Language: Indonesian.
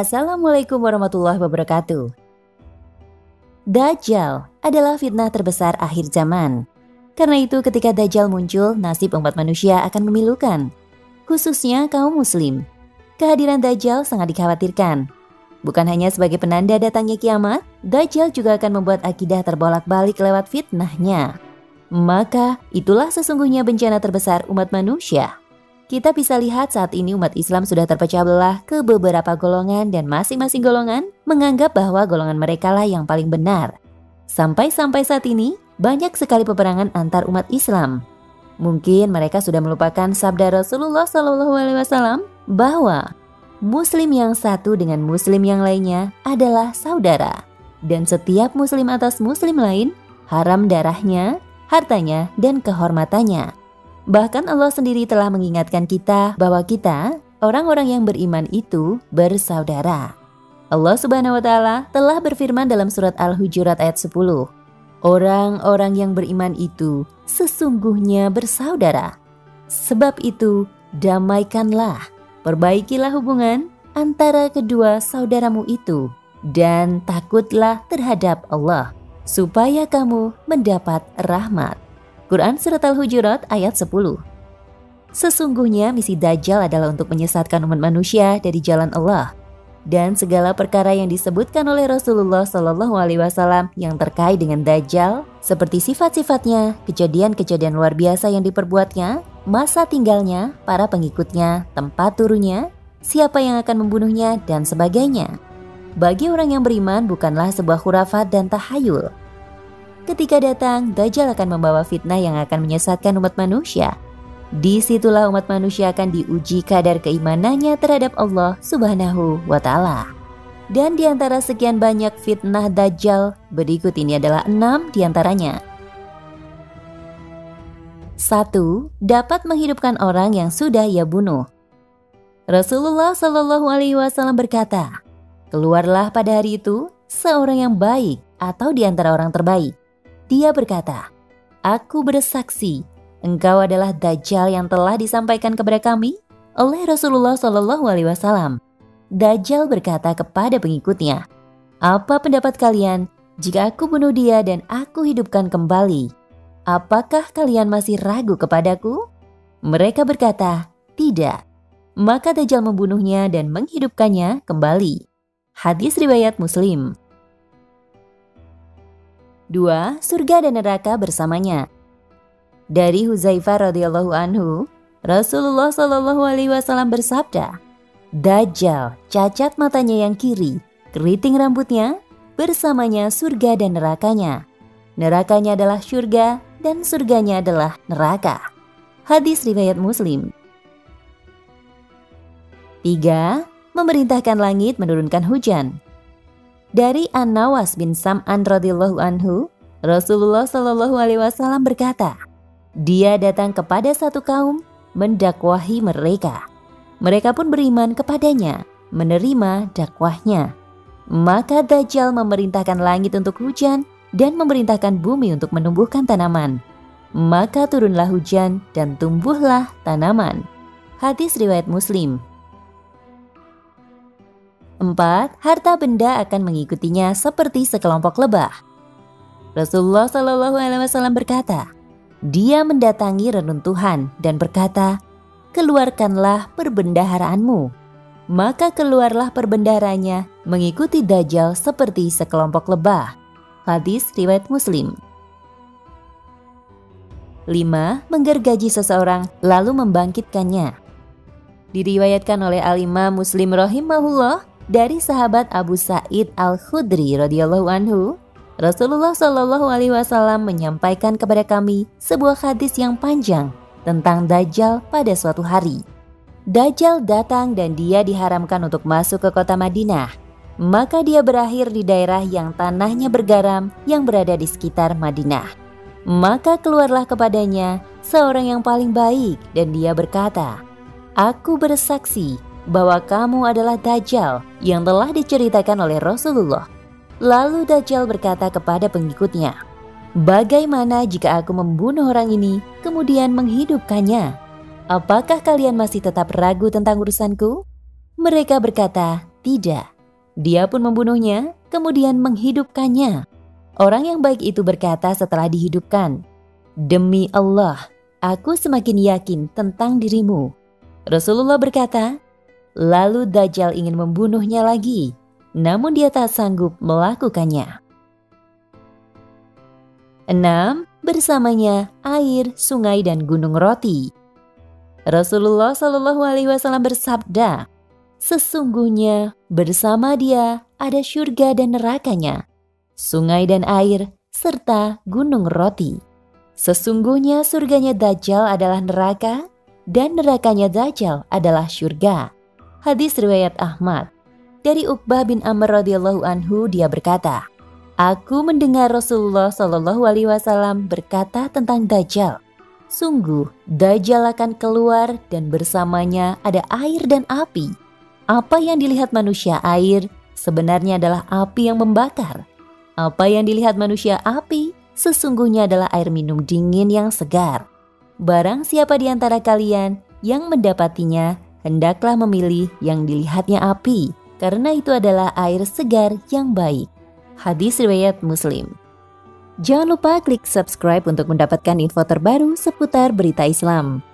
Assalamualaikum warahmatullahi wabarakatuh. Dajjal adalah fitnah terbesar akhir zaman. Karena itu ketika Dajjal muncul, nasib umat manusia akan memilukan, khususnya kaum muslim. Kehadiran Dajjal sangat dikhawatirkan. Bukan hanya sebagai penanda datangnya kiamat, Dajjal juga akan membuat akidah terbolak-balik lewat fitnahnya. Maka itulah sesungguhnya bencana terbesar umat manusia. Kita bisa lihat saat ini umat Islam sudah terpecah belah ke beberapa golongan dan masing-masing golongan menganggap bahwa golongan mereka lah yang paling benar. Sampai-sampai saat ini banyak sekali peperangan antar umat Islam. Mungkin mereka sudah melupakan sabda Rasulullah SAW bahwa Muslim yang satu dengan Muslim yang lainnya adalah saudara. Dan setiap Muslim atas Muslim lain haram darahnya, hartanya, dan kehormatannya. Bahkan Allah sendiri telah mengingatkan kita bahwa kita, orang-orang yang beriman itu bersaudara. Allah Subhanahu wa Ta'ala telah berfirman dalam surat Al-Hujurat ayat 10. Orang-orang yang beriman itu sesungguhnya bersaudara. Sebab itu, damaikanlah, perbaikilah hubungan antara kedua saudaramu itu, dan takutlah terhadap Allah, supaya kamu mendapat rahmat. Quran Surat Al-Hujurat ayat 10. Sesungguhnya misi Dajjal adalah untuk menyesatkan umat manusia dari jalan Allah. Dan segala perkara yang disebutkan oleh Rasulullah SAW yang terkait dengan Dajjal, seperti sifat-sifatnya, kejadian-kejadian luar biasa yang diperbuatnya, masa tinggalnya, para pengikutnya, tempat turunnya, siapa yang akan membunuhnya, dan sebagainya. Bagi orang yang beriman bukanlah sebuah khurafat dan tahayul. Ketika datang, Dajjal akan membawa fitnah yang akan menyesatkan umat manusia. Disitulah umat manusia akan diuji kadar keimanannya terhadap Allah Subhanahu wa Ta'ala. Dan di antara sekian banyak fitnah Dajjal, berikut ini adalah 6 diantaranya. 1. Dapat menghidupkan orang yang sudah ia bunuh. Rasulullah SAW berkata, "Keluarlah pada hari itu seorang yang baik atau di antara orang terbaik. Dia berkata, 'Aku bersaksi, engkau adalah Dajjal yang telah disampaikan kepada kami oleh Rasulullah SAW.' Dajjal berkata kepada pengikutnya, 'Apa pendapat kalian jika aku bunuh dia dan aku hidupkan kembali? Apakah kalian masih ragu kepadaku?' Mereka berkata, 'Tidak.' Maka Dajjal membunuhnya dan menghidupkannya kembali." Hadis riwayat Muslim. 2. Surga dan neraka bersamanya. Dari Huzaifah radhiyallahu anhu, Rasulullah SAW bersabda, "Dajjal cacat matanya yang kiri, keriting rambutnya, bersamanya surga dan nerakanya. Nerakanya adalah surga dan surganya adalah neraka." Hadis riwayat Muslim. 3. Memerintahkan langit menurunkan hujan. Dari An-Nawas bin Sam'an radhiyallahu anhu, Rasulullah SAW berkata, "Dia datang kepada satu kaum, mendakwahi mereka. Mereka pun beriman kepadanya, menerima dakwahnya. Maka Dajjal memerintahkan langit untuk hujan dan memerintahkan bumi untuk menumbuhkan tanaman. Maka turunlah hujan dan tumbuhlah tanaman." Hadis riwayat Muslim. 4. Harta benda akan mengikutinya seperti sekelompok lebah. Rasulullah SAW berkata, "Dia mendatangi reruntuhan dan berkata, 'Keluarkanlah perbendaharaanmu.' Maka keluarlah perbendaharanya mengikuti Dajjal seperti sekelompok lebah." Hadis riwayat Muslim. 5. Menggergaji seseorang lalu membangkitkannya. Diriwayatkan oleh Al-Imam Muslim rahimahullah dari sahabat Abu Sa'id Al-Khudri radhiyallahu anhu, Rasulullah SAW menyampaikan kepada kami sebuah hadis yang panjang tentang Dajjal pada suatu hari. Dajjal datang dan dia diharamkan untuk masuk ke kota Madinah. Maka dia berakhir di daerah yang tanahnya bergaram yang berada di sekitar Madinah. Maka keluarlah kepadanya seorang yang paling baik dan dia berkata, "Aku bersaksi bahwa kamu adalah Dajjal yang telah diceritakan oleh Rasulullah." Lalu Dajjal berkata kepada pengikutnya, "Bagaimana jika aku membunuh orang ini kemudian menghidupkannya? Apakah kalian masih tetap ragu tentang urusanku?" Mereka berkata, Tidak. Dia pun membunuhnya, kemudian menghidupkannya. Orang yang baik itu berkata setelah dihidupkan, "Demi Allah, aku semakin yakin tentang dirimu." Rasulullah berkata, lalu Dajjal ingin membunuhnya lagi, namun dia tak sanggup melakukannya. 6. Bersamanya air, sungai, dan gunung roti. Rasulullah Shallallahu Alaihi Wasallam bersabda, sesungguhnya bersama dia ada surga dan nerakanya, sungai dan air, serta gunung roti. Sesungguhnya surganya Dajjal adalah neraka, dan nerakanya Dajjal adalah surga. Hadis riwayat Ahmad. Dari Uqbah bin Amr radhiyallahu anhu, dia berkata, aku mendengar Rasulullah Shallallahu Alaihi Wasallam berkata tentang Dajjal, sungguh Dajjal akan keluar dan bersamanya ada air dan api. Apa yang dilihat manusia air sebenarnya adalah api yang membakar. Apa yang dilihat manusia api sesungguhnya adalah air minum dingin yang segar. Barang siapa di antara kalian yang mendapatinya, hendaklah memilih yang dilihatnya api, karena itu adalah air segar yang baik. Hadis riwayat Muslim. Jangan lupa klik subscribe untuk mendapatkan info terbaru seputar berita Islam.